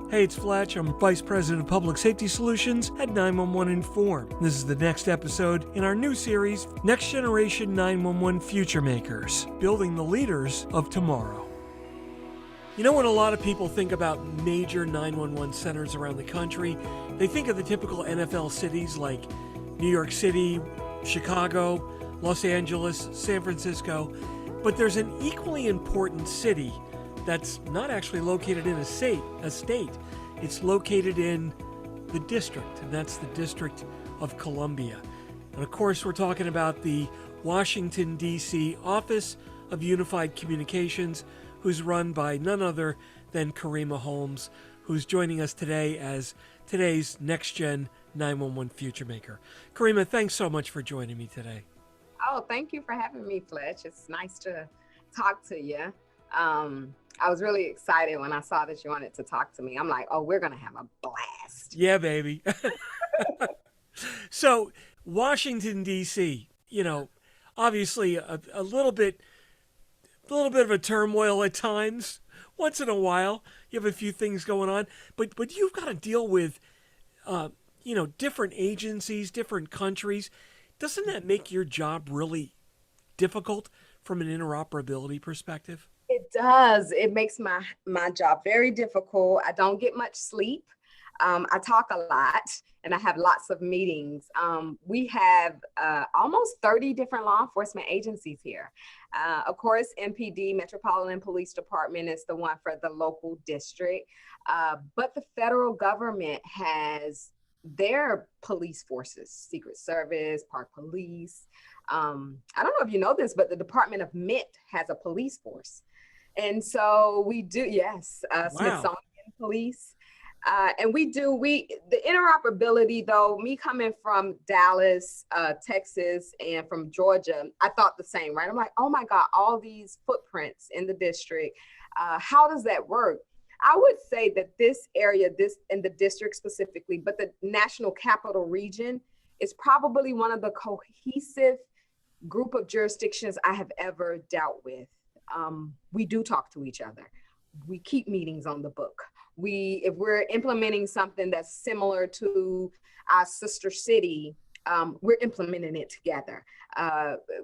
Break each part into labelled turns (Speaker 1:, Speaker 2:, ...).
Speaker 1: Hey, it's Fletch. I'm Vice President of Public Safety Solutions at 911 Inform. This is the next episode in our new series, Next Generation 911 FutureMakers, Building the Leaders of Tomorrow. You know, when a lot of people think about major 911 centers around the country, they think of the typical NFL cities like New York City, Chicago, Los Angeles, San Francisco, but there's an equally important city that's not actually located in a state. It's located in the district, and that's the District of Columbia. And of course, we're talking about the Washington, D.C. Office of Unified Communications, who's run by none other than Karima Holmes, who's joining us today as today's Next Gen 911 FutureMaker. Karima, thanks so much for joining me today.
Speaker 2: Oh, thank you for having me, Fletch. It's nice to talk to you. I was really excited when I saw that you wanted to talk to me. I'm like, oh, we're going to have a blast.
Speaker 1: Yeah, baby. So, Washington, D.C., you know, obviously a little bit of a turmoil at times. Once in a while, you have a few things going on. But you've got to deal with, different agencies, different countries. Doesn't that make your job really difficult from an interoperability perspective?
Speaker 2: It does. It makes my job very difficult. I don't get much sleep. I talk a lot and I have lots of meetings. We have almost 30 different law enforcement agencies here. Of course, MPD, Metropolitan Police Department, is the one for the local district. But the federal government has their police forces, Secret Service, Park Police. I don't know if you know this, but the Department of Mint has a police force. And so we do, yes,
Speaker 1: Wow.
Speaker 2: Smithsonian Police. And the interoperability though, me coming from Dallas, Texas, and from Georgia, I thought the same, right? I'm like, oh my God, all these footprints in the district, how does that work? I would say that this area, in the district specifically, but the National Capital Region is probably one of the cohesive group of jurisdictions I have ever dealt with. We do talk to each other. We keep meetings on the book. If we're implementing something that's similar to our sister city, we're implementing it together.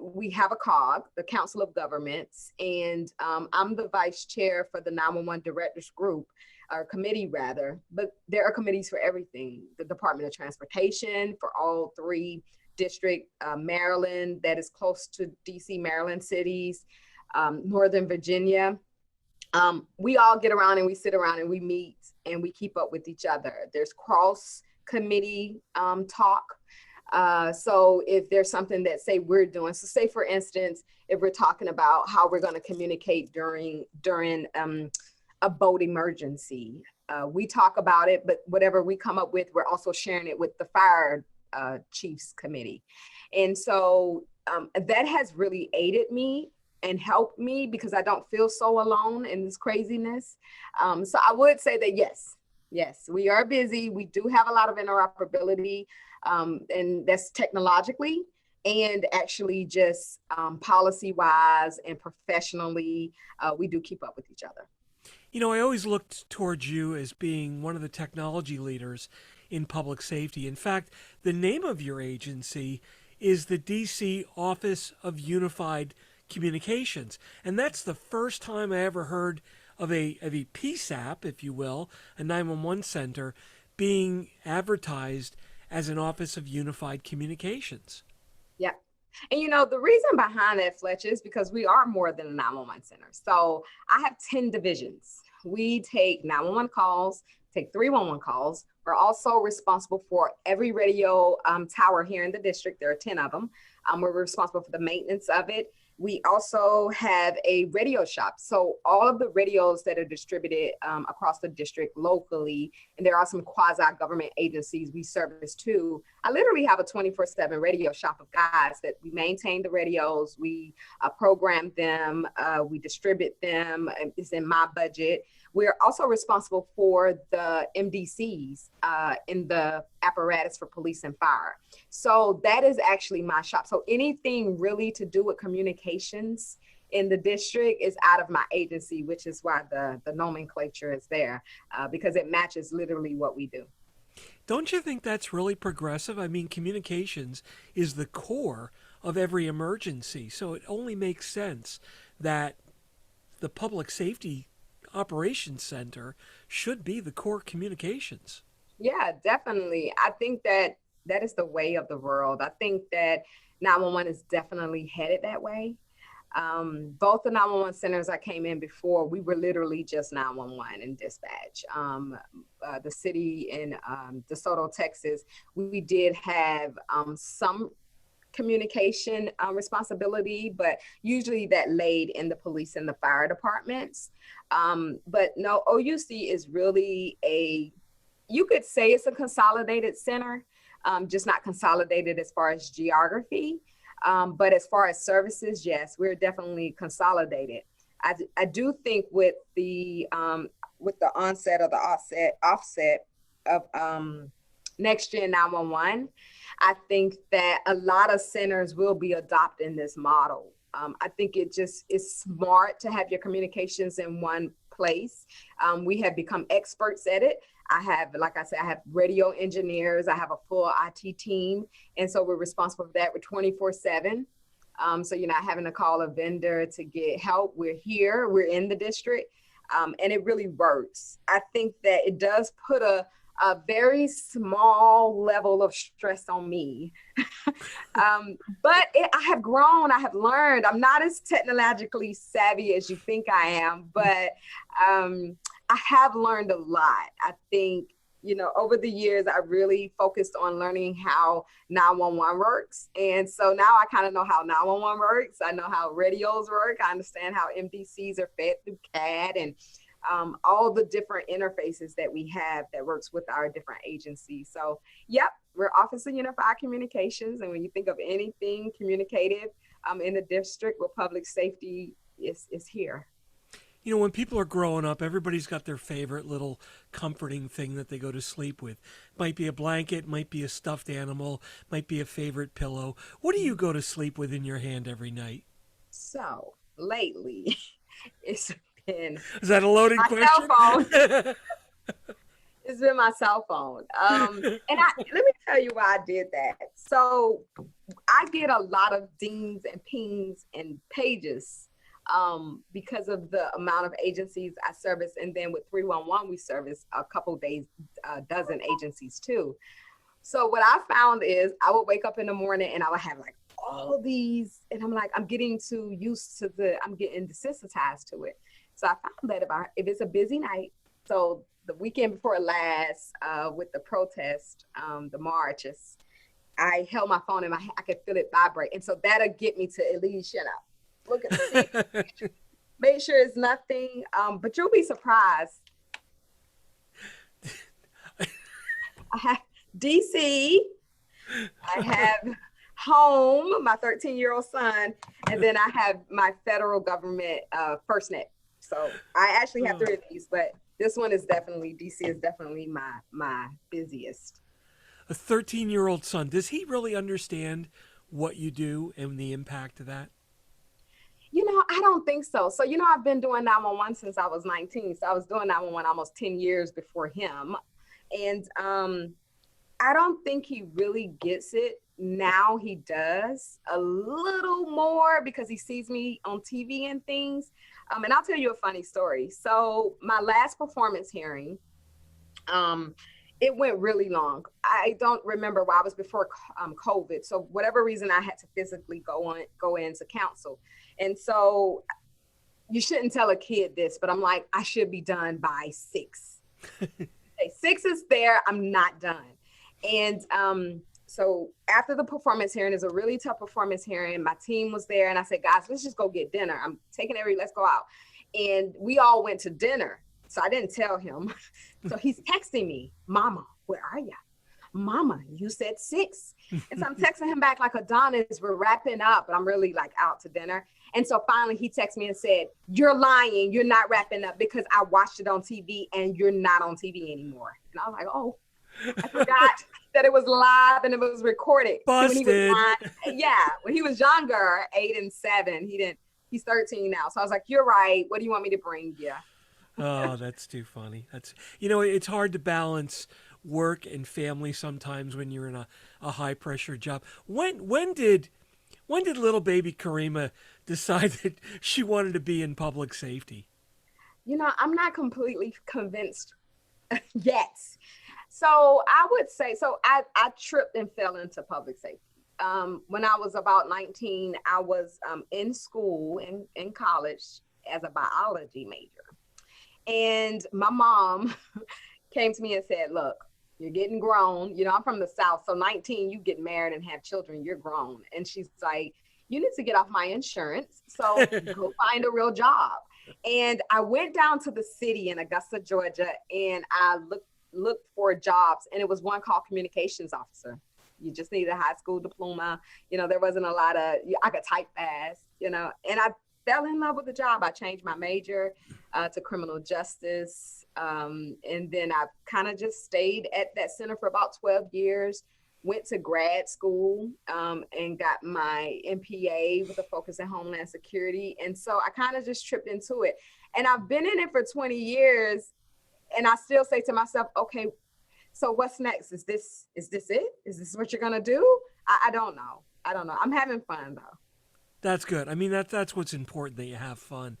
Speaker 2: We have a COG, the Council of Governments, and I'm the vice chair for the 911 Directors Group, or committee rather, but there are committees for everything. The Department of Transportation for all three district, Maryland, that is close to DC, Maryland cities, Northern Virginia. We all get around and we sit around and we meet and we keep up with each other. There's cross committee talk. So if there's something that say we're doing, so say for instance, if we're talking about how we're going to communicate during a boat emergency, we talk about it, but whatever we come up with, we're also sharing it with the fire chiefs committee. And so that has really aided me and helped me because I don't feel so alone in this craziness. So I would say that yes, we are busy. We do have a lot of interoperability, and that's technologically and actually just policy-wise and professionally, we do keep up with each other.
Speaker 1: You know, I always looked towards you as being one of the technology leaders in public safety. In fact, the name of your agency is the DC Office of Unified Communications. And that's the first time I ever heard of a PSAP, if you will, a 911 center, being advertised as an Office of Unified Communications.
Speaker 2: Yeah. And you know, the reason behind that, Fletch, is because we are more than a 911 center. So I have 10 divisions. We take 911 calls, take 311 calls. We're also responsible for every radio tower here in the district. There are 10 of them. We're responsible for the maintenance of it. We also have a radio shop. So all of the radios that are distributed across the district locally, and there are some quasi-government agencies we service too. I literally have a 24/7 radio shop of guys that we maintain the radios, we program them, we distribute them. It's in my budget. We're also responsible for the MDCs in the apparatus for police and fire. So that is actually my shop. So anything really to do with communications in the district is out of my agency, which is why the nomenclature is there, because it matches literally what we do.
Speaker 1: Don't you think that's really progressive? I mean, communications is the core of every emergency, so it only makes sense that the Public Safety Operations Center should be the core communications.
Speaker 2: Yeah, definitely. I think that that is the way of the world. I think that 911 is definitely headed that way. Both the 911 centers I came in before, we were literally just 911 and dispatch. The city in DeSoto, Texas, we did have some communication responsibility, but usually that laid in the police and the fire departments. But no, OUC is really you could say it's a consolidated center, just not consolidated as far as geography. But as far as services, yes, we're definitely consolidated. I do think with the onset or the offset of Next Gen 911, I think that a lot of centers will be adopting this model. I think it just is smart to have your communications in one place. We have become experts at it. I have, like I said, I have radio engineers. I have a full IT team. And so we're responsible for that. We're 24/7. So you're not having to call a vendor to get help. We're here, we're in the district, and it really works. I think that it does put a very small level of stress on me. But I have grown, I have learned. I'm not as technologically savvy as you think I am, but I have learned a lot. I think, over the years, I really focused on learning how 911 works. And so now I kind of know how 911 works. I know how radios work. I understand how MDCs are fed through CAD and all the different interfaces that we have that works with our different agencies. So, yep, we're Office of Unified Communications. And when you think of anything communicative in the district with public safety, is here.
Speaker 1: When people are growing up, everybody's got their favorite little comforting thing that they go to sleep with. Might be a blanket, might be a stuffed animal, might be a favorite pillow. What do you go to sleep with in your hand every night?
Speaker 2: So lately, it's been
Speaker 1: Is that a loaded
Speaker 2: my
Speaker 1: question?
Speaker 2: cell phone. It's been my cell phone. And let me tell you why I did that. So I get a lot of dings and pings and pages because of the amount of agencies I service. And then with 311, we service a couple days, a dozen agencies too. So what I found is I would wake up in the morning and I would have like all these, and I'm like, I'm getting used to I'm getting desensitized to it. So I found that if it's a busy night, so the weekend before last with the protest, the marches, I held my phone and I could feel it vibrate. And so that'll get me to at least, look at see, make sure it's nothing, but you'll be surprised. I have DC, I have home, my 13-year-old son, and then I have my federal government FirstNet. So I actually have 3 of these, but this one is definitely, DC is definitely my busiest.
Speaker 1: A 13-year-old son, does he really understand what you do and the impact of that?
Speaker 2: I don't think so. So, I've been doing 911 since I was 19. So I was doing 911 almost 10 years before him. And I don't think he really gets it. Now he does a little more because he sees me on TV and things. And I'll tell you a funny story. So my last performance hearing, it went really long. I don't remember why. It was before COVID. So whatever reason, I had to physically go into counsel. And so you shouldn't tell a kid this, but I'm like, I should be done by 6. 6 is there. I'm not done. And so after the performance hearing, is a really tough performance hearing. My team was there and I said, guys, let's just go get dinner. I'm taking let's go out. And we all went to dinner. So I didn't tell him. So he's texting me, Mama, where are you? Mama, you said 6. And so I'm texting him back like Adonis, we're wrapping up, but I'm really like out to dinner. And so finally he texted me and said, you're lying. You're not wrapping up because I watched it on TV and you're not on TV anymore. And I was like, oh, I forgot that it was live and it was recorded.
Speaker 1: Busted.
Speaker 2: When he was when he was younger, 8 and 7, he He's 13 now. So I was like, you're right. What do you want me to bring you?
Speaker 1: Oh, that's too funny. It's hard to balance work and family sometimes when you're in a high pressure job. When did little baby Karima decide that she wanted to be in public safety?
Speaker 2: I'm not completely convinced yet. So I would say, I tripped and fell into public safety. When I was about 19, I was in school, in college, as a biology major. And my mom came to me and said, look, you're getting grown. I'm from the South. So 19, you get married and have children, you're grown. And she's like, you need to get off my insurance. So go find a real job. And I went down to the city in Augusta, Georgia, and I looked for jobs. And it was one called communications officer. You just need a high school diploma. There wasn't a lot of, I could type fast, and I fell in love with the job. I changed my major to criminal justice. And then I kind of just stayed at that center for about 12 years, went to grad school and got my MPA with a focus in Homeland Security. And so I kind of just tripped into it. And I've been in it for 20 years. And I still say to myself, okay, so what's next? Is this it? Is this what you're going to do? I don't know. I'm having fun, though.
Speaker 1: That's good. I mean, that's what's important, that you have fun.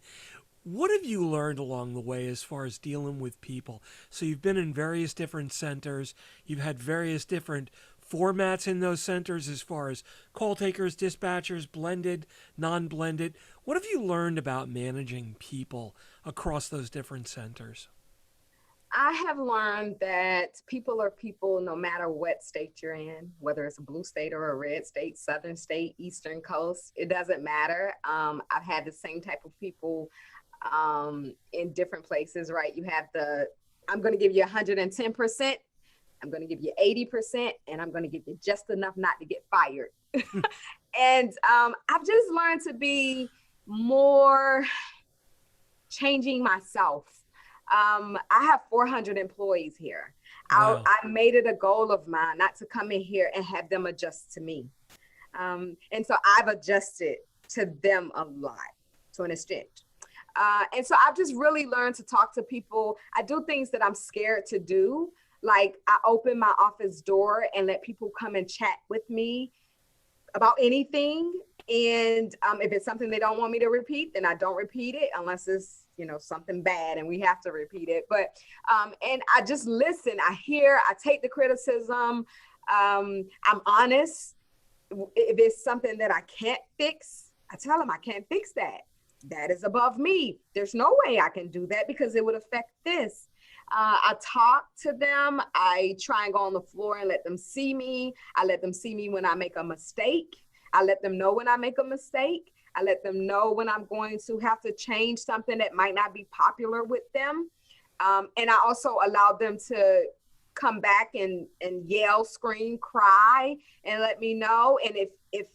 Speaker 1: What have you learned along the way as far as dealing with people? So you've been in various different centers. You've had various different formats in those centers as far as call takers, dispatchers, blended, non-blended. What have you learned about managing people across those different centers?
Speaker 2: I have learned that people are people no matter what state you're in, whether it's a blue state or a red state, southern state, eastern coast, it doesn't matter. I've had the same type of people in different places, right? You have I'm going to give you 110%, I'm going to give you 80%, and I'm going to give you just enough not to get fired. And I've just learned to be more changing myself. I have 400 employees here.
Speaker 1: Wow.
Speaker 2: I made it a goal of mine not to come in here and have them adjust to me. And so I've adjusted to them a lot, to an extent. And so I've just really learned to talk to people. I do things that I'm scared to do. Like I open my office door and let people come and chat with me about anything. And if it's something they don't want me to repeat, then I don't repeat it unless it's, something bad and we have to repeat it. But, and I just listen, I hear, I take the criticism. I'm honest. If it's something that I can't fix, I tell them I can't fix that. That is above me. There's no way I can do that because it would affect this. I talk to them. I try and go on the floor and let them see me. I let them see me when I make a mistake. I let them know when I make a mistake. I let them know when I'm going to have to change something that might not be popular with them. And I also allow them to come back and yell, scream, cry, and let me know. And if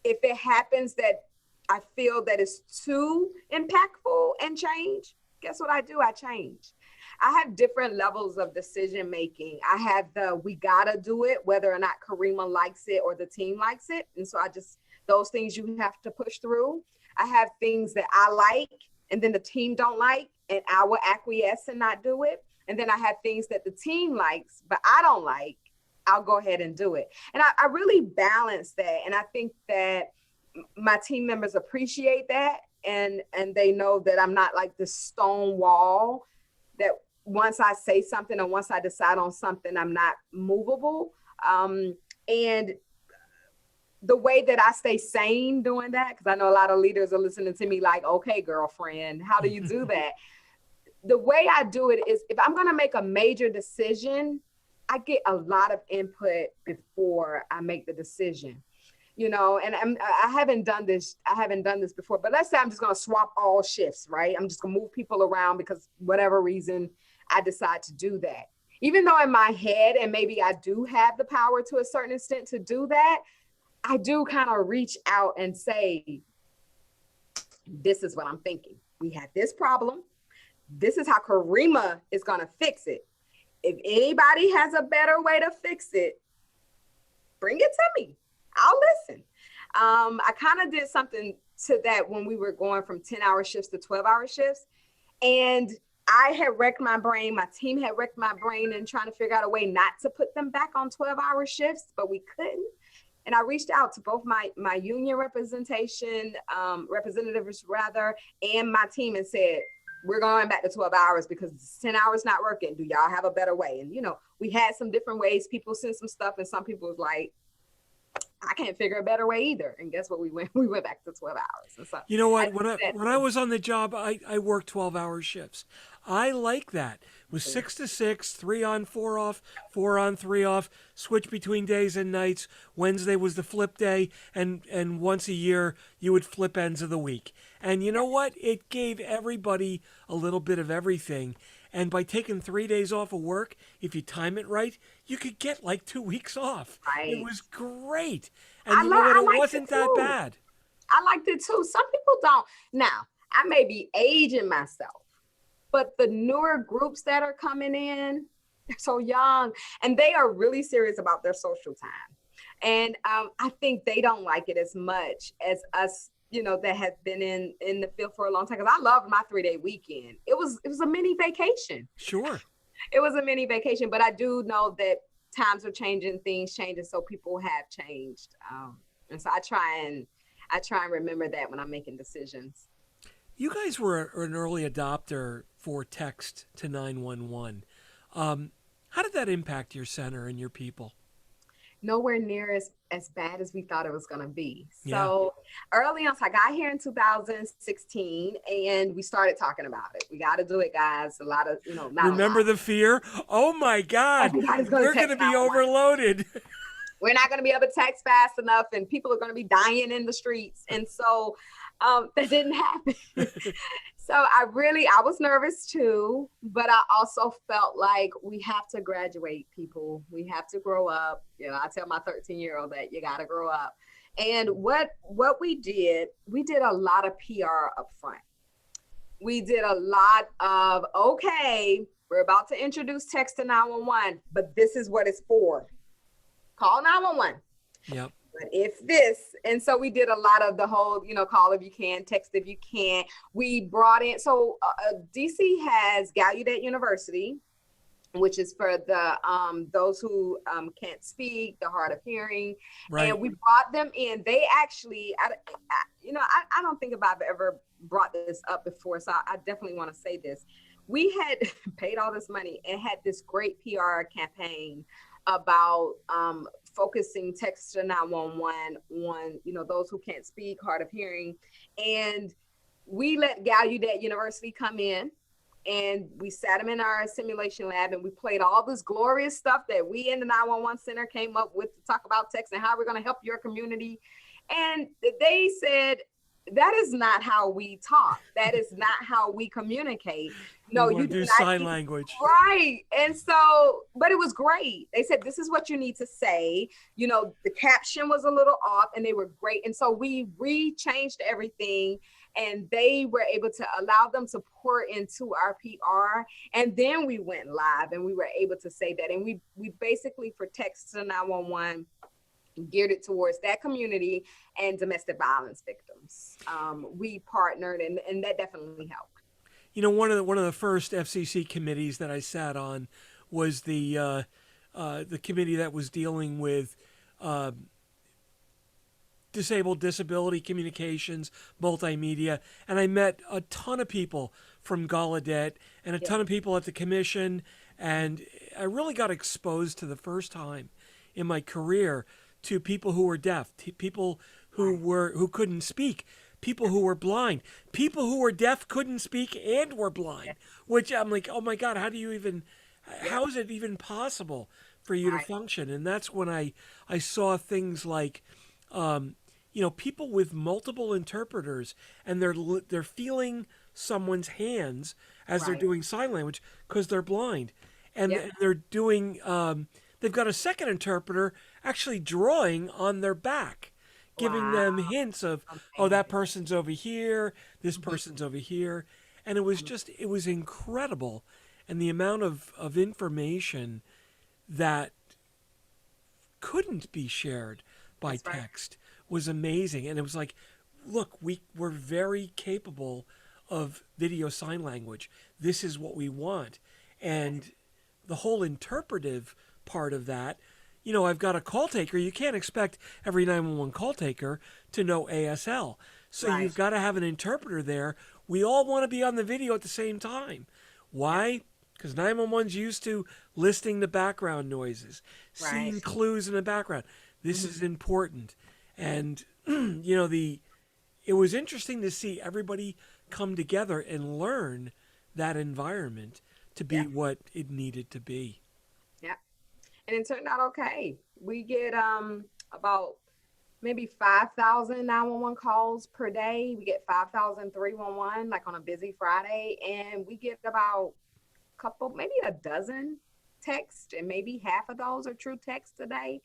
Speaker 2: it happens that I feel that it's too impactful and change, guess what I do? I change. I have different levels of decision making. I have we gotta do it, whether or not Karima likes it or the team likes it. And so those things you have to push through. I have things that I like and then the team don't like, and I will acquiesce and not do it. And then I have things that the team likes, but I don't like, I'll go ahead and do it. And I really balance that. And I think that my team members appreciate that. And they know that I'm not like this stone wall that once I say something or once I decide on something, I'm not movable. And the way that I stay sane doing that, because I know a lot of leaders are listening to me like, okay, girlfriend, how do you do that? The way I do it is if I'm going to make a major decision, I get a lot of input before I make the decision. And I haven't done this before, but let's say I'm just going to swap all shifts, right? I'm just going to move people around because whatever reason I decide to do that. Even though in my head, and maybe I do have the power to a certain extent to do that, I do kind of reach out and say, this is what I'm thinking. We have this problem. This is how Karima is going to fix it. If anybody has a better way to fix it, bring it to me. I'll listen. I kind of did something to that when we were going from 10-hour shifts to 12-hour shifts. And I had wrecked my brain. My team had wrecked my brain and trying to figure out a way not to put them back on 12-hour shifts, but we couldn't. And I reached out to both my union representatives rather, and my team and said, we're going back to 12 hours because 10 hours not working. Do y'all have a better way? And, we had some different ways. People sent some stuff and some people was like, I can't figure a better way either. And guess what? We went back to 12 hours. And so,
Speaker 1: you know what? When I was on the job, I worked 12-hour shifts. I like that. It was 6 to 6, 3 on, 4 off, 4 on, 3 off, switch between days and nights. Wednesday was the flip day, and once a year you would flip ends of the week. And you know what? It gave everybody a little bit of everything. And by taking 3 days off of work, if you time it right, you could get like 2 weeks off.
Speaker 2: Right.
Speaker 1: It was great. And you know what? It wasn't that bad.
Speaker 2: I liked it too. Some people don't. Now, I may be aging myself, but the newer groups that are coming in, they're so young and they are really serious about their social time. And I think they don't like it as much as us, that have been in the field for a long time. Because I loved my 3-day weekend. It was a mini vacation.
Speaker 1: Sure.
Speaker 2: It was a mini vacation, but I do know that times are changing, things changing, so people have changed. And so I try and remember that when I'm making decisions.
Speaker 1: You guys were an early adopter for text to 911. How did that impact your center and your people?
Speaker 2: Nowhere near as bad as we thought it was going to be.
Speaker 1: Yeah.
Speaker 2: So early on, so I got here in 2016 and we started talking about it. We got to do it, guys. A lot of,
Speaker 1: Remember the fear? Oh my God, we're going to be overloaded.
Speaker 2: We're not going to be able to text fast enough and people are going to be dying in the streets. And so that didn't happen. So I was nervous too, but I also felt like we have to graduate, people. We have to grow up. I tell my 13-year-old that you got to grow up. And what we did a lot of PR up front. We did a lot of, okay, we're about to introduce text to 911, but this is what it's for. Call 911.
Speaker 1: Yep.
Speaker 2: But if this, and so we did a lot of the whole, call if you can, text if you can't. We brought in, so DC has Gallaudet University, which is for the those who can't speak, the hard of hearing. Right. And we brought them in. They actually, I don't think I've ever brought this up before, so I definitely want to say this. We had paid all this money and had this great PR campaign about focusing text to 911 on, those who can't speak, hard of hearing. And we let Gallaudet University come in and we sat them in our simulation lab and we played all this glorious stuff that we in the 911 Center came up with to talk about text and how we're going to help your community. And they said, that is not how we talk. That is not how we communicate. No, you
Speaker 1: do sign language.
Speaker 2: Right. And so, but it was great. They said, this is what you need to say. The caption was a little off and they were great. And so we re-changed everything and they were able to allow them to pour into our PR. And then we went live and we were able to say that. And we basically, for text to 911, geared it towards that community and domestic violence victims. We partnered and that definitely helped.
Speaker 1: One of the first FCC committees that I sat on was the committee that was dealing with disabled disability communications, multimedia, and I met a ton of people from Gallaudet and a ton of people at the commission, and I really got exposed to the first time in my career to people who were deaf, people who couldn't speak, people who were blind, people who were deaf, couldn't speak, and were blind. Which I'm like, oh my God, how is it even possible for you to function? And that's when I saw things like, people with multiple interpreters, and they're feeling someone's hands as they're doing sign language because they're blind, and they're doing. They've got a second interpreter actually drawing on their back, giving them hints of, oh, that person's over here, this person's over here. And it was incredible. And the amount of information that couldn't be shared by text was amazing. And it was like, look, we're very capable of video sign language. This is what we want. And the whole interpretive part of that, I've got a call taker. You can't expect every 911 call taker to know ASL. So
Speaker 2: Right.
Speaker 1: you've got to have an interpreter there. We all want to be on the video at the same time. Why? Because 911's used to listing the background noises, seeing
Speaker 2: Right.
Speaker 1: clues in the background. This is important. And, it was interesting to see everybody come together and learn that environment to be
Speaker 2: Yeah.
Speaker 1: what it needed to be.
Speaker 2: Yeah. And it turned out okay. We get about maybe 5,000 911 calls per day. We get 5,000 311 like on a busy Friday, and we get about maybe a dozen texts, and maybe half of those are true texts a day.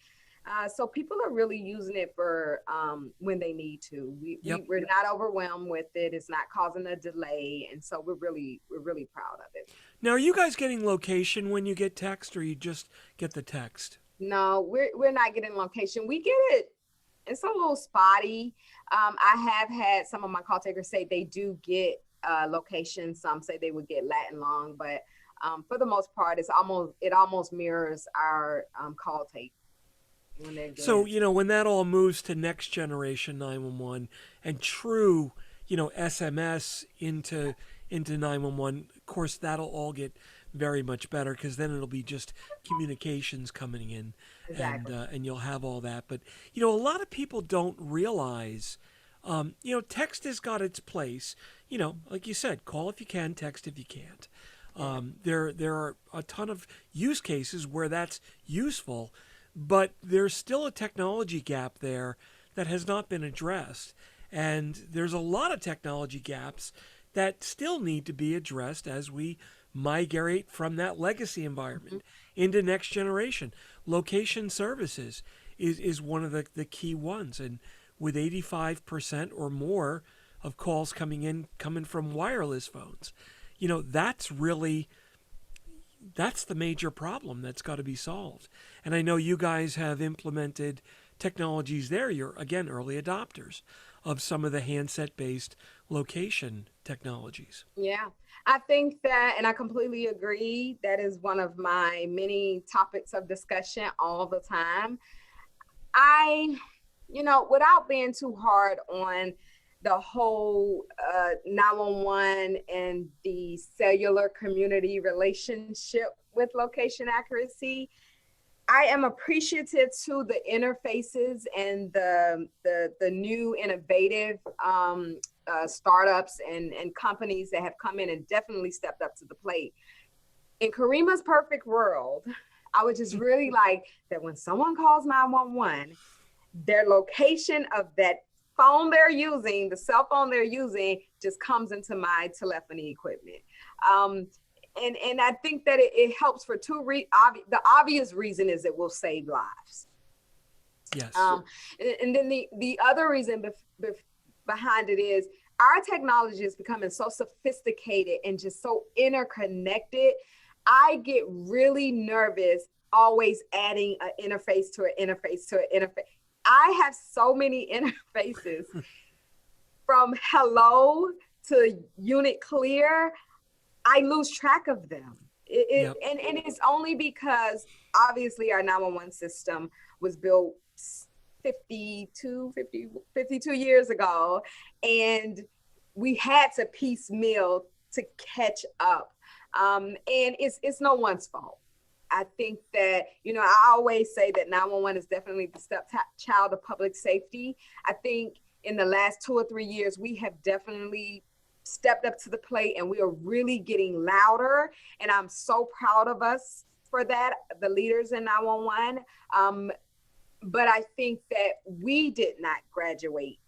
Speaker 2: So people are really using it for when they need to. We're not overwhelmed with it. It's not causing a delay, and so we're really proud of it.
Speaker 1: Now, are you guys getting location when you get text, or you just get the text?
Speaker 2: No, we're not getting location. We get it. It's a little spotty. I have had some of my call takers say they do get location. Some say they would get Latin long, but for the most part, it almost mirrors our call take.
Speaker 1: So, when that all moves to next generation 911 and true, SMS into 911, of course, that'll all get very much better because then it'll be just communications coming in.
Speaker 2: Exactly.
Speaker 1: And you'll have all that. But, a lot of people don't realize, text has got its place. Like you said, call if you can, text if you can't. There are a ton of use cases where that's useful, but there's still a technology gap there that has not been addressed. And there's a lot of technology gaps that still need to be addressed as we migrate from that legacy environment into next generation. Location services is one of the key ones. And with 85% or more of calls coming from wireless phones, that's the major problem that's got to be solved. And I know you guys have implemented technologies there. You're, again, early adopters of some of the handset-based location technologies.
Speaker 2: Yeah, I think that, and I completely agree, that is one of my many topics of discussion all the time. Without being too hard on the whole 911 and the cellular community relationship with location accuracy, I am appreciative to the interfaces and the new innovative startups and companies that have come in and definitely stepped up to the plate. In Karima's perfect world, I would just really like that when someone calls 911, their location of that phone they're using, the cell phone they're using, just comes into my telephony equipment. And I think that it helps for the obvious reason is it will save lives.
Speaker 1: Yes.
Speaker 2: And then the other reason behind it is our technology is becoming so sophisticated and just so interconnected. I get really nervous always adding an interface to an interface to an interface. I have so many interfaces from hello to unit clear. I lose track of them. And it's only because obviously our 911 system was built 52 years ago, and we had to piecemeal to catch up. And it's no one's fault. I think that, I always say that 911 is definitely the stepchild of public safety. I think in the last 2 or 3 years, we have definitely stepped up to the plate and we are really getting louder. And I'm so proud of us for that, the leaders in 911. But I think that we did not graduate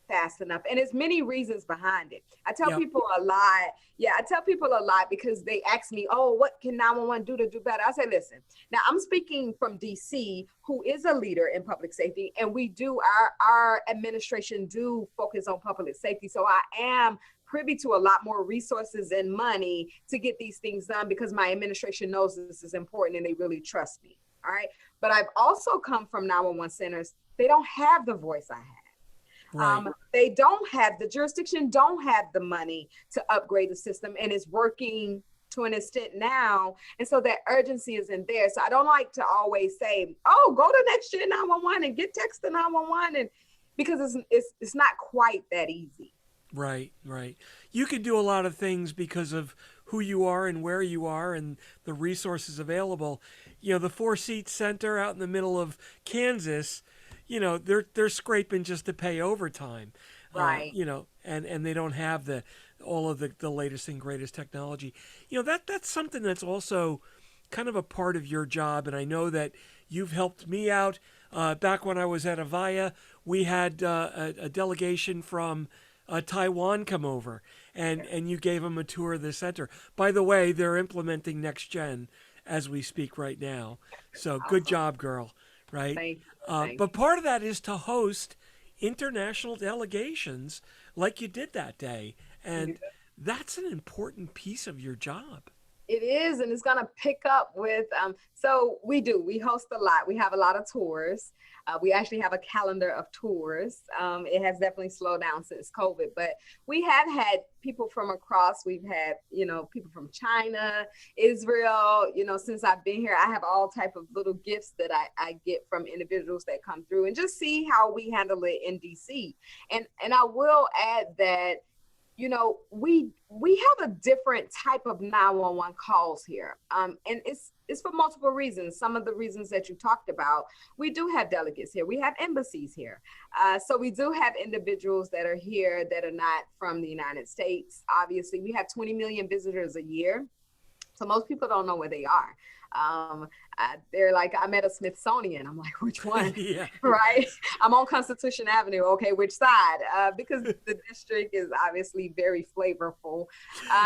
Speaker 2: fast enough. And there's many reasons behind it. I tell people a lot. Yeah, I tell people a lot because they ask me, oh, what can 911 do to do better? I say, listen, now I'm speaking from DC, who is a leader in public safety, and we do, our administration do focus on public safety. So I am privy to a lot more resources and money to get these things done because my administration knows this is important and they really trust me. All right. But I've also come from 911 centers. They don't have the voice I have.
Speaker 1: Right.
Speaker 2: They don't have the jurisdiction, don't have the money to upgrade the system, and it's working to an extent now. And so that urgency isn't there. So I don't like to always say, oh, go to next gen 911 and get text to 911, and because it's not quite that easy.
Speaker 1: Right, right. You can do a lot of things because of who you are and where you are and the resources available. The Four Seat Center out in the middle of Kansas, they're scraping just to pay overtime.
Speaker 2: Right.
Speaker 1: And they don't have all of the latest and greatest technology. That's something that's also kind of a part of your job. And I know that you've helped me out. Back when I was at Avaya, we had a delegation from Taiwan come over, and you gave them a tour of the center. By the way, they're implementing next gen as we speak right now. So good job, girl. Right.
Speaker 2: Thank you.
Speaker 1: But part of that is to host international delegations like you did that day, and that's an important piece of your job.
Speaker 2: It is, and it's going to pick up with, so we host a lot. We have a lot of tours. We actually have a calendar of tours. It has definitely slowed down since COVID, but we have had people from across. We've had, people from China, Israel. Since I've been here, I have all type of little gifts that I get from individuals that come through, and just see how we handle it in DC. And I will add that, we have a different type of 911 calls here. And it's for multiple reasons. Some of the reasons that you talked about, we do have delegates here. We have embassies here. So we do have individuals that are here that are not from the United States. Obviously, we have 20 million visitors a year. So most people don't know where they are. They're like, I'm at a Smithsonian. I'm like, which one?
Speaker 1: Yeah.
Speaker 2: Right? I'm on Constitution Avenue. Okay, which side? Because the district is obviously very flavorful.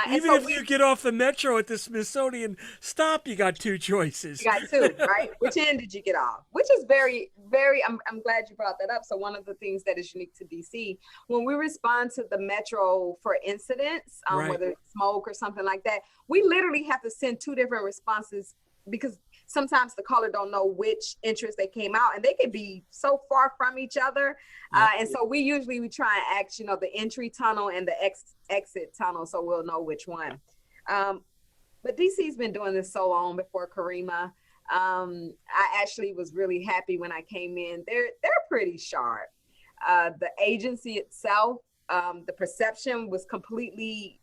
Speaker 1: Even if you get off the metro at the Smithsonian stop, you got two choices.
Speaker 2: You got two, right? Which end did you get off? Which is very, very, I'm glad you brought that up. So one of the things that is unique to DC, when we respond to the metro for incidents,
Speaker 1: right,
Speaker 2: whether it's smoke or something like that, we literally have to send two different responses, because sometimes the caller don't know which entrance they came out, and they could be so far from each other. And so we try and ask, the entry tunnel and the exit tunnel, so we'll know which one. But DC's been doing this so long before Karima. I actually was really happy when I came in. They're pretty sharp. The agency itself, the perception was completely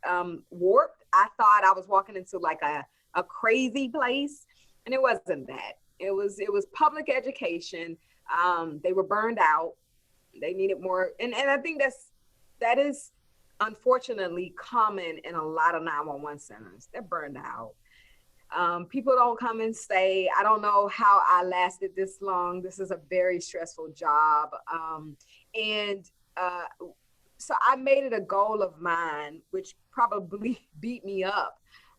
Speaker 2: warped. I thought I was walking into like a crazy place, and it wasn't that. It was public education. They were burned out. They needed more, and I think that is unfortunately common in a lot of 911 centers. They're burned out. People don't come and stay. I don't know how I lasted this long. This is a very stressful job, so I made it a goal of mine, which probably beat me up.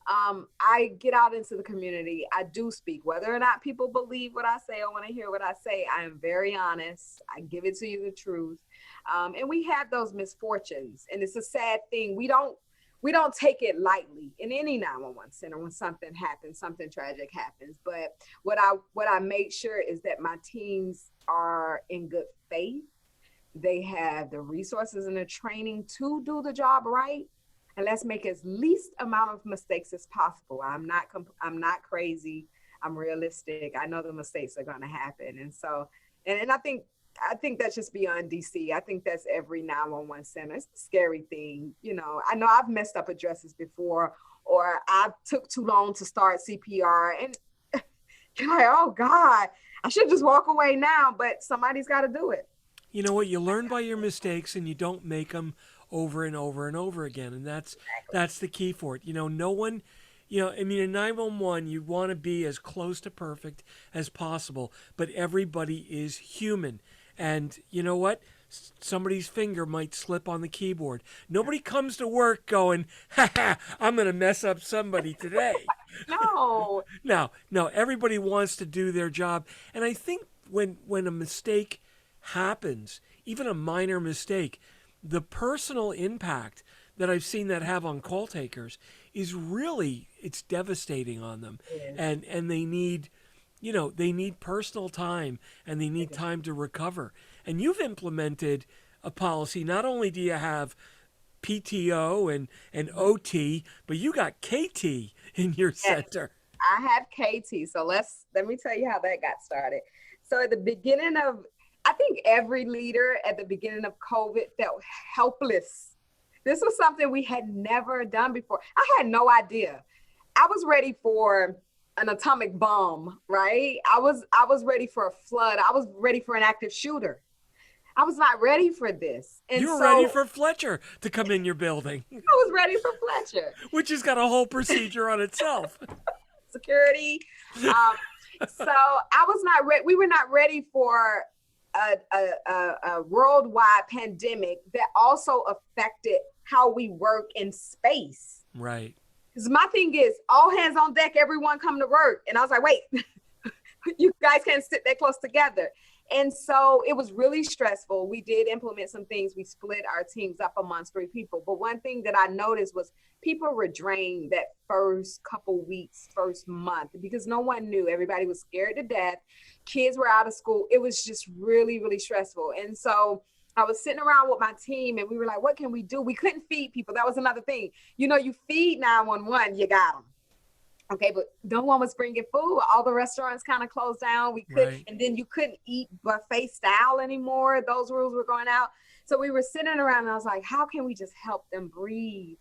Speaker 2: I get out into the community. I do speak, whether or not people believe what I say or want to hear what I say. I am very honest. I give it to you the truth. And we have those misfortunes, and it's a sad thing. We don't take it lightly in any 911 center when something happens, something tragic happens. But what I make sure is that my teams are in good faith. They have the resources and the training to do the job right. And let's make as least amount of mistakes as possible. I'm not crazy. I'm realistic. I know the mistakes are going to happen. And so, and I think that's just beyond DC. I think that's every 911 center. It's a scary thing. I know I've messed up addresses before, or I took too long to start CPR, and you're like, oh God, I should just walk away now, but somebody's got to do it.
Speaker 1: You know what? You learn by your mistakes, and you don't make them over and over and over again. And that's the key for it. No one, in 911, you want to be as close to perfect as possible, but everybody is human. And you know what? Somebody's finger might slip on the keyboard. Nobody comes to work going, I'm going to mess up somebody today.
Speaker 2: No.
Speaker 1: No, everybody wants to do their job. And I think when a mistake happens, even a minor mistake, the personal impact that I've seen that have on call takers is really, it's devastating on them. Yeah. And they need, they need personal time, and they need time to recover. And you've implemented a policy. Not only do you have PTO and OT, but you got KT in your
Speaker 2: Yes,
Speaker 1: center.
Speaker 2: I have KT. So let me tell you how that got started. So at the beginning of, I think every leader at the beginning of COVID felt helpless. This was something we had never done before. I had no idea. I was ready for an atomic bomb, right? I was ready for a flood. I was ready for an active shooter. I was not ready for this. And
Speaker 1: You were
Speaker 2: so
Speaker 1: ready for Fletcher to come in your building,
Speaker 2: I was ready for Fletcher.
Speaker 1: which has got a whole procedure on itself.
Speaker 2: Security. So I was not ready. We were not ready for a worldwide pandemic that also affected how we work in space.
Speaker 1: Right.
Speaker 2: Because my thing is all hands on deck, everyone come to work. And I was like, wait, you guys can't sit that close together. And so it was really stressful. We did implement some things. We split our teams up amongst 3 people. But one thing that I noticed was people were drained that first couple weeks, first month, because no one knew. Everybody was scared to death. Kids were out of school. It was just really, really stressful. And so I was sitting around with my team and we were like, what can we do? We couldn't feed people. That was another thing. You know, you feed 911, you got them. Okay, but no one was bringing food. All the restaurants kind of closed down. We could,
Speaker 1: Right.
Speaker 2: and then you couldn't eat buffet style anymore. Those rules were going out. So we were sitting around and I was like, how can we just help them breathe?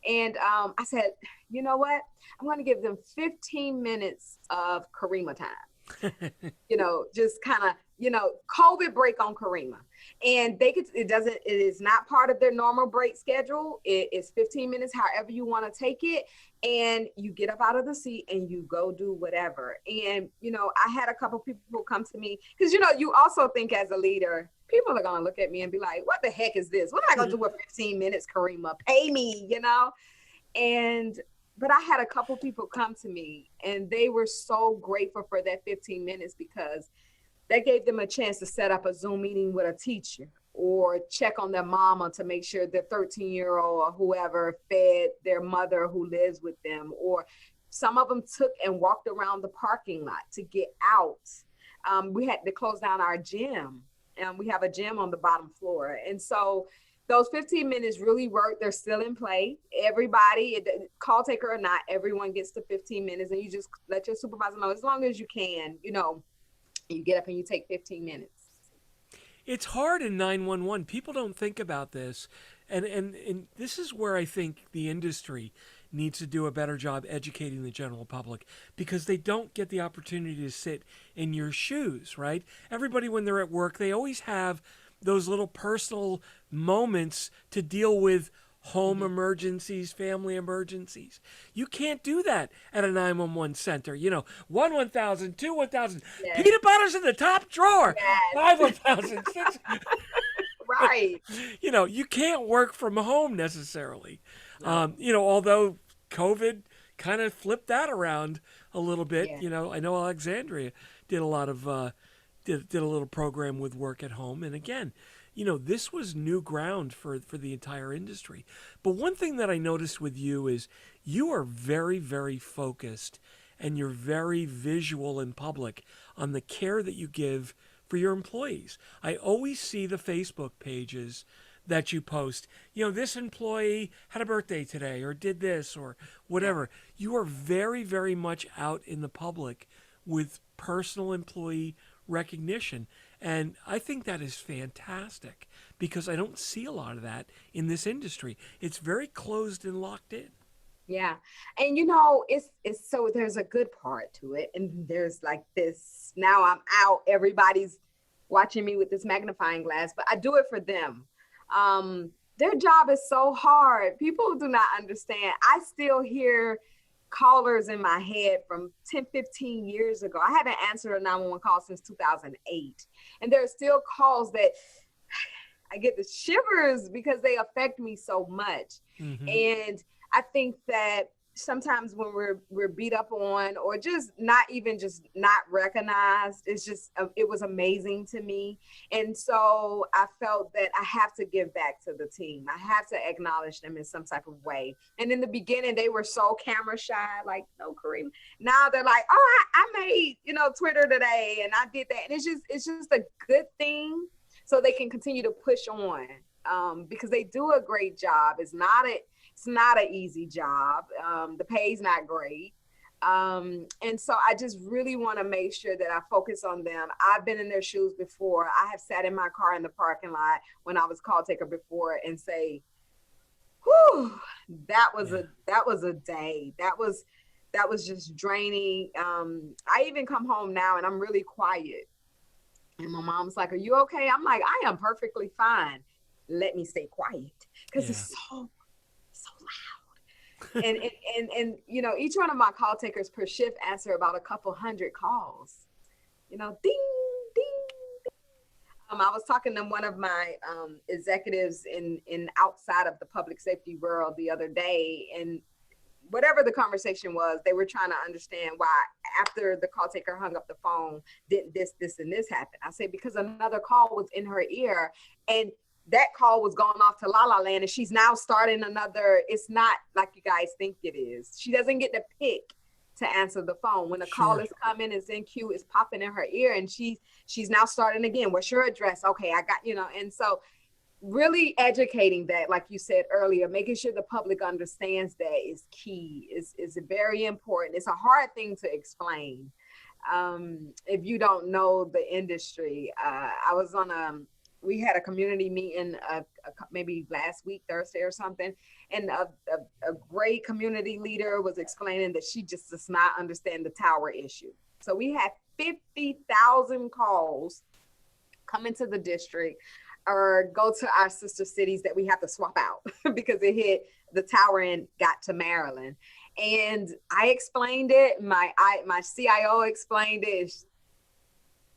Speaker 2: And I said, you know what? I'm going to give them 15 minutes of Karima time. You know, just kind of, you know, COVID break on Karima. And it is not part of their normal break schedule. It is 15 minutes, however you want to take it. And you get up out of the seat and you go do whatever. And, you know, I had a couple people come to me because, you know, you also think as a leader, people are going to look at me and be like, what the heck is this? What am I going to do with 15 minutes, Karima? Pay me, you know? But I had a couple people come to me and they were so grateful for that 15 minutes because that gave them a chance to set up a Zoom meeting with a teacher or check on their mama to make sure their 13-year-old or whoever fed their mother who lives with them. Or some of them took and walked around the parking lot to get out. We had to close down our gym and we have a gym on the bottom floor. And so those 15 minutes really worked. They're still in play. Everybody, call taker or not, everyone gets to 15 minutes and you just let your supervisor know as long as you can, you know, you get up and you take 15 minutes.
Speaker 1: It's hard in 911. People don't think about this. And this is where I think the industry needs to do a better job educating the general public because they don't get the opportunity to sit in your shoes, right? Everybody, when they're at work, they always have those little personal moments to deal with home emergencies, family emergencies. You can't do that at a 911 center. You know, 1,000, 1,000.
Speaker 2: Yes.
Speaker 1: Peanut butter's in the top drawer.
Speaker 2: Yes.
Speaker 1: 1,000, 6.
Speaker 2: Right.
Speaker 1: You know, you can't work from home necessarily. No. You know, although COVID kind of flipped that around a little bit. Yeah. You know, I know Alexandria did a lot of did a little program with work at home, and again, you know, this was new ground for the entire industry. But one thing that I noticed with you is you are very, very focused and you're very visual in public on the care that you give for your employees. I always see the Facebook pages that you post. You know, this employee had a birthday today or did this or whatever. You are very, very much out in the public with personal employee recognition. And I think that is fantastic because I don't see a lot of that in this industry. It's very closed and locked in.
Speaker 2: Yeah. And you know, it's so there's a good part to it. And there's like this, now I'm out, everybody's watching me with this magnifying glass, but I do it for them. Their job is so hard. People do not understand. I still hear callers in my head from 10, 15 years ago. I haven't answered a 911 call since 2008. And there are still calls that I get the shivers because they affect me so much. Mm-hmm. And I think that sometimes when we're beat up on or just not recognized, it's just, it was amazing to me. And so I felt that I have to give back to the team. I have to acknowledge them in some type of way. And in the beginning, they were so camera shy, like, no, Kareem. Now they're like, oh, I made, you know, Twitter today and I did that. And it's just a good thing so they can continue to push on, because they do a great job. It's not an easy job. The pay's not great. And so I just really want to make sure that I focus on them. I've been in their shoes before. I have sat in my car in the parking lot when I was call taker before and say, whew, that was a day. That was just draining. I even come home now and I'm really quiet. And my mom's like, "Are you okay?" I'm like, "I am perfectly fine. Let me stay quiet." Because it's so loud. And you know, each one of my call takers per shift answer about a couple hundred calls. You know, ding, ding, ding. I was talking to one of my executives in outside of the public safety world the other day, and whatever the conversation was, they were trying to understand why after the call taker hung up the phone, didn't this, and this happen. I said, because another call was in her ear and that call was going off to La La Land and she's now starting another. It's not like you guys think it is. She doesn't get to pick to answer the phone. When a call is coming, it's in queue, it's popping in her ear and she's now starting again. What's your address? Okay, I got, you know, and so really educating that, like you said earlier, making sure the public understands that is key, is very important. It's a hard thing to explain if you don't know the industry. I was on we had a community meeting maybe last week, Thursday or something, and a great community leader was explaining that she just does not understand the tower issue. So we had 50,000 calls come into the district or go to our sister cities that we have to swap out because it hit the tower and got to Maryland. And I explained it. My CIO explained it.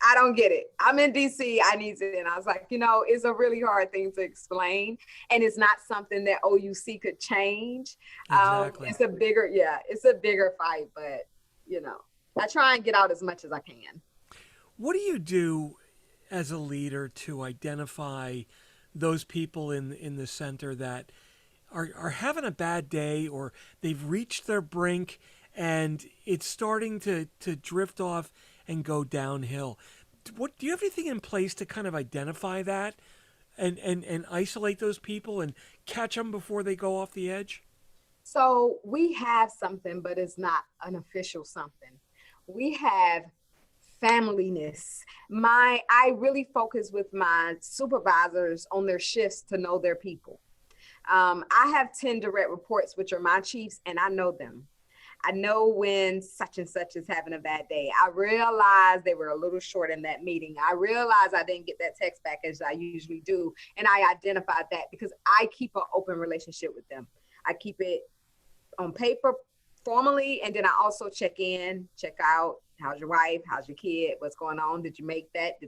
Speaker 2: I don't get it. I'm in DC. I need it. And I was like, you know, it's a really hard thing to explain. And it's not something that OUC could change.
Speaker 1: Exactly.
Speaker 2: It's a bigger fight, but you know, I try and get out as much as I can.
Speaker 1: What do you do as a leader to identify those people in the center that are having a bad day or they've reached their brink and it's starting to drift off and go downhill? Do you have anything in place to kind of identify that and isolate those people and catch them before they go off the edge?
Speaker 2: So we have something, but it's not an official something. We have familyness. I really focus with my supervisors on their shifts to know their people. I have 10 direct reports, which are my chiefs, and I know them. I know when such and such is having a bad day. I realized they were a little short in that meeting. I realized I didn't get that text back as I usually do. And I identified that because I keep an open relationship with them. I keep it on paper formally, and then I also check in, check out. How's your wife? How's your kid? What's going on? Did you make that?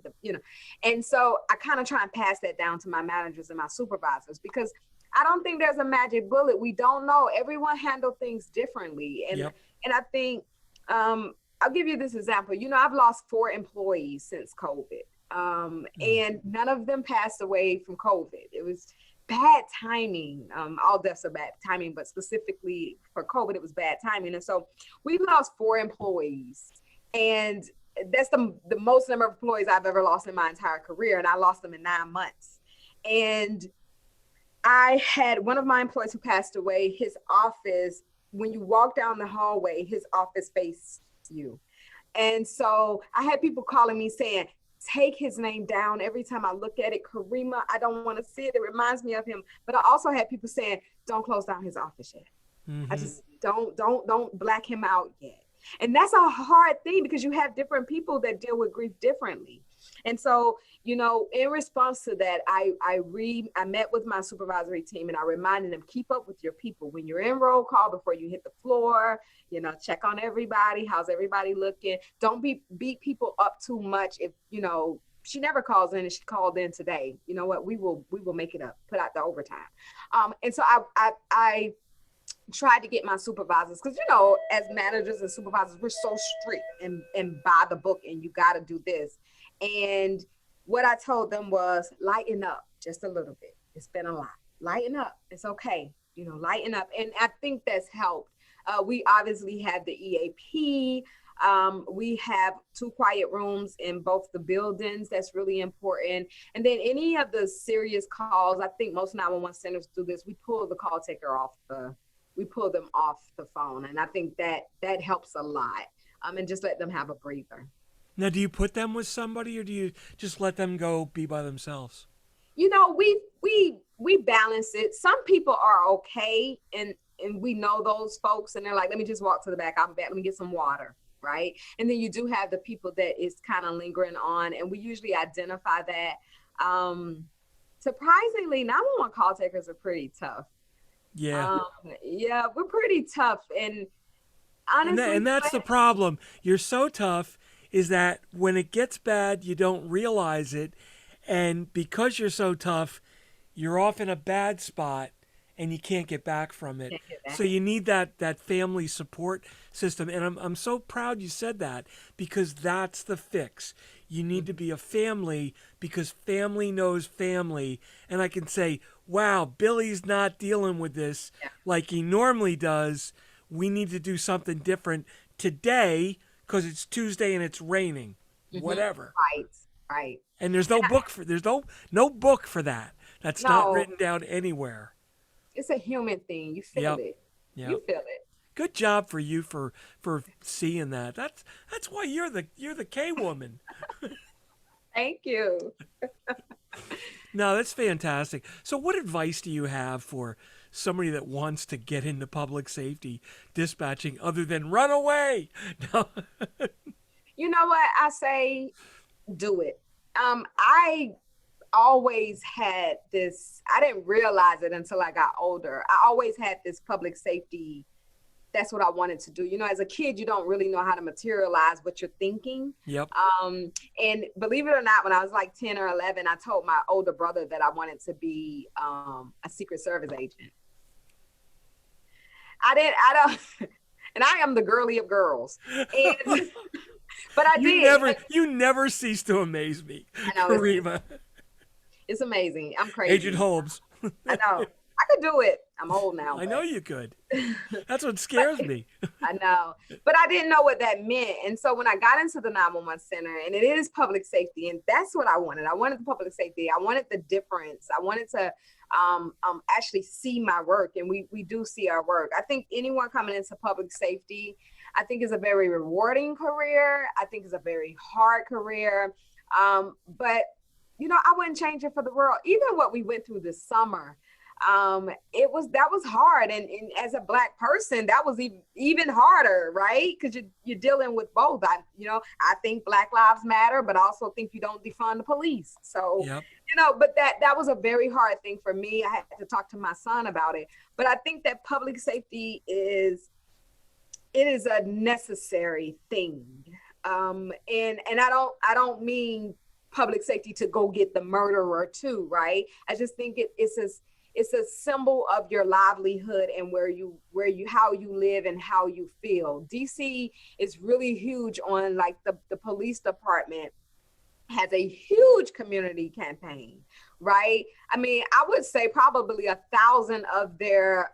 Speaker 2: And so I kind of try and pass that down to my managers and my supervisors because I don't think there's a magic bullet. We don't know. Everyone handles things differently. And I think I'll give you this example. You know, I've lost 4 employees since COVID. And none of them passed away from COVID. It was bad timing. All deaths are bad timing, but specifically for COVID, it was bad timing. And so we lost 4 employees. And that's the most number of employees I've ever lost in my entire career. And I lost them in 9 months. And I had one of my employees who passed away, his office, when you walk down the hallway, his office faced you. And so I had people calling me saying, take his name down. Every time I look at it, Karima, I don't want to see it. It reminds me of him. But I also had people saying, don't close down his office yet. I just don't black him out yet. And that's a hard thing because you have different people that deal with grief differently. And so, you know, in response to that, I met with my supervisory team and I reminded them, keep up with your people. When you're in roll call, before you hit the floor, you know, check on everybody. How's everybody looking? Don't beat people up too much. If, you know, she never calls in and she called in today, you know what, we will make it up, put out the overtime. And so I tried to get my supervisors, because, you know, as managers and supervisors, we're so strict and by the book, and you got to do this. And what I told them was, lighten up just a little bit. It's been a lot. Lighten up. It's okay. You know, lighten up. And I think that's helped. We obviously had the EAP. We have 2 quiet rooms in both the buildings. That's really important. And then any of the serious calls, I think most 911 centers do this. We pull the call taker we pull them off the phone. And I think that helps a lot. And just let them have a breather.
Speaker 1: Now, do you put them with somebody, or do you just let them go be by themselves?
Speaker 2: You know, we balance it. Some people are okay, and we know those folks, and they're like, let me just walk to the back. I'll be back. Let me get some water, right? And then you do have the people that is kind of lingering on, and we usually identify that. Surprisingly, 911 call takers are pretty tough.
Speaker 1: Yeah.
Speaker 2: Yeah, we're pretty tough, and honestly,
Speaker 1: and that's the problem. You're so tough is that when it gets bad, you don't realize it. And because you're so tough, you're off in a bad spot and you can't get back from it. So you need that family support system. And I'm so proud you said that, because that's the fix. You need to be a family, because family knows family. And I can say, wow, Billy's not dealing with this like he normally does. We need to do something different today because it's Tuesday and it's raining. Whatever.
Speaker 2: Right.
Speaker 1: And there's no book for no book for that. That's not written down anywhere.
Speaker 2: It's a human thing. You feel it.
Speaker 1: Yep.
Speaker 2: You feel it.
Speaker 1: Good job for you for seeing that. That's why you're the K woman.
Speaker 2: Thank you.
Speaker 1: No, that's fantastic. So what advice do you have for somebody that wants to get into public safety dispatching other than run away? No.
Speaker 2: You know what? I say do it. I always had this, I didn't realize it until I got older. I always had this public safety. That's what I wanted to do. You know, as a kid, you don't really know how to materialize what you're thinking.
Speaker 1: Yep.
Speaker 2: And believe it or not, when I was like 10 or 11, I told my older brother that I wanted to be a Secret Service agent. I don't, and I am the girly of girls. And, but I did.
Speaker 1: You never cease to amaze me,
Speaker 2: I know,
Speaker 1: Karima.
Speaker 2: It's amazing. I'm crazy.
Speaker 1: Agent Holmes.
Speaker 2: I know. I could do it. I'm old now.
Speaker 1: I know you could. That's what scares me.
Speaker 2: I know. But I didn't know what that meant. And so when I got into the 911 center, and it is public safety, and that's what I wanted. I wanted the public safety. I wanted the difference. I wanted to actually see my work, and we do see our work. I think anyone coming into public safety, I think is a very rewarding career. I think it's a very hard career. But, you know, I wouldn't change it for the world. Even what we went through this summer, that was hard. And as a Black person, that was even harder, right? Because you're dealing with both. I think Black Lives Matter, but I also think you don't defund the police. So,
Speaker 1: yep.
Speaker 2: But that was a very hard thing for me. I had to talk to my son about it. But I think that public safety is a necessary thing. And I don't mean public safety to go get the murderer too, right? I just think it's a symbol of your livelihood and how you live and how you feel. DC is really huge on, like, the police department has a huge community campaign, right? I mean, I would say probably 1,000 of their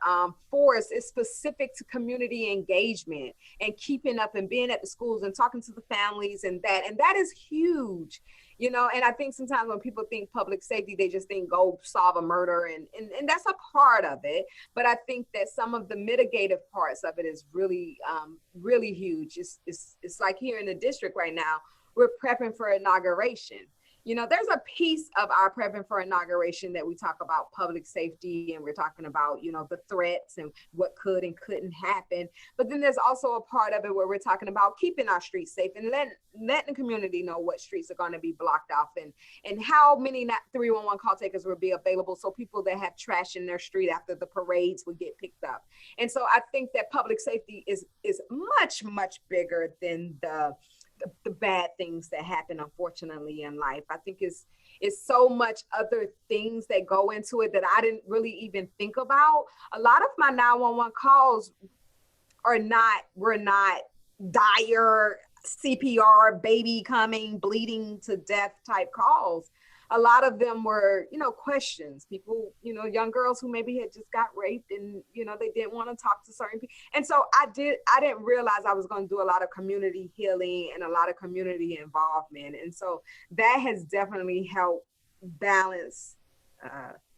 Speaker 2: force is specific to community engagement and keeping up and being at the schools and talking to the families, and that is huge. And I think sometimes when people think public safety, they just think go solve a murder, and that's a part of it. But I think that some of the mitigative parts of it is really, really huge. It's like here in the district right now, we're prepping for inauguration. There's a piece of our prepping for inauguration that we talk about public safety, and we're talking about, the threats and what could and couldn't happen. But then there's also a part of it where we're talking about keeping our streets safe and letting the community know what streets are going to be blocked off and how many 311 call takers will be available, so people that have trash in their street after the parades would get picked up. And so I think that public safety is much, much bigger than the bad things that happen, unfortunately, in life. I think it's so much other things that go into it that I didn't really even think about. A lot of my 911 calls were not dire CPR, baby coming, bleeding to death type calls. a lot of them were, questions. People, young girls who maybe had just got raped and, they didn't want to talk to certain people. And so I didn't realize I was going to do a lot of community healing and a lot of community involvement. And so that has definitely helped balance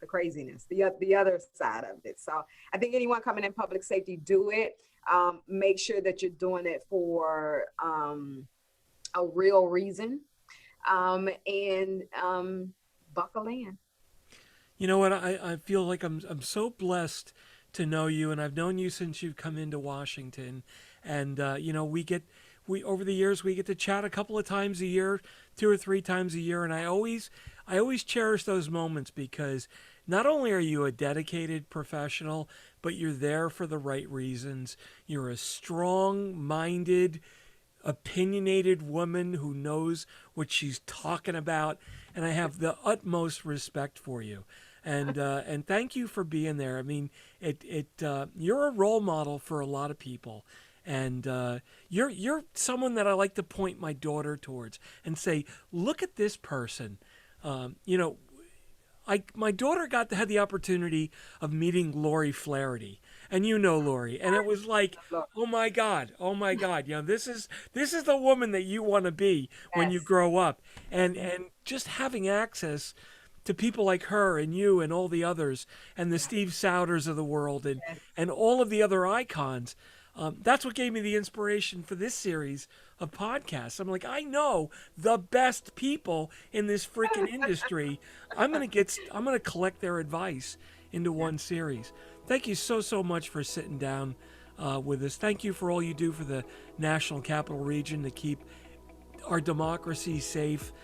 Speaker 2: the craziness, the other side of it. So I think anyone coming in public safety, do it. Make sure that you're doing it for a real reason, and buckle in.
Speaker 1: You know what? I feel like I'm so blessed to know you, and I've known you since you've come into Washington, and we over the years we get to chat a couple of times a year, 2 or 3 times a year, and I always cherish those moments because not only are you a dedicated professional, but you're there for the right reasons. You're a strong-minded, opinionated woman who knows what she's talking about, and I have the utmost respect for you. And thank you for being there. I mean, you're a role model for a lot of people, and you're someone that I like to point my daughter towards and say, look at this person. My daughter had the opportunity of meeting Lori Flaherty, and Lori, and it was like, oh my God, this is the woman that you want to be when you grow up, and just having access to people like her and you and all the others and the Steve Souders of the world and all of the other icons. That's what gave me the inspiration for this series of podcasts. I'm like, I know the best people in this freaking industry. I'm gonna collect their advice into one series. Thank you so much for sitting down with us. Thank you for all you do for the National Capital Region to keep our democracy safe.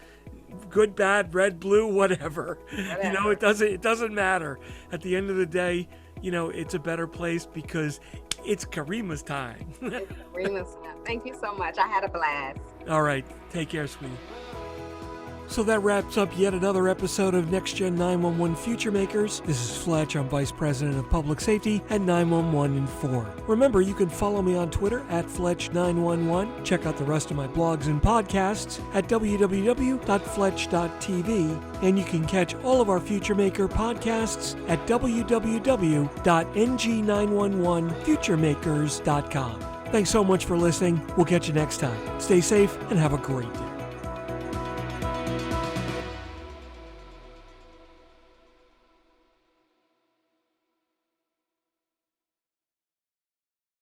Speaker 1: Good, bad, red, blue, whatever. It doesn't matter. At the end of the day, it's a better place because it's Karima's time.
Speaker 2: It's Karima's time. Thank you so much. I had a blast.
Speaker 1: All right. Take care, sweetie. So that wraps up yet another episode of Next Gen 911 FutureMakers. This is Fletch. I'm Vice President of Public Safety at 911 Inform. Remember, you can follow me on Twitter at Fletch911. Check out the rest of my blogs and podcasts at www.fletch.tv. And you can catch all of our FutureMaker podcasts at www.NG911FutureMakers.com. Thanks so much for listening. We'll catch you next time. Stay safe and have a great day.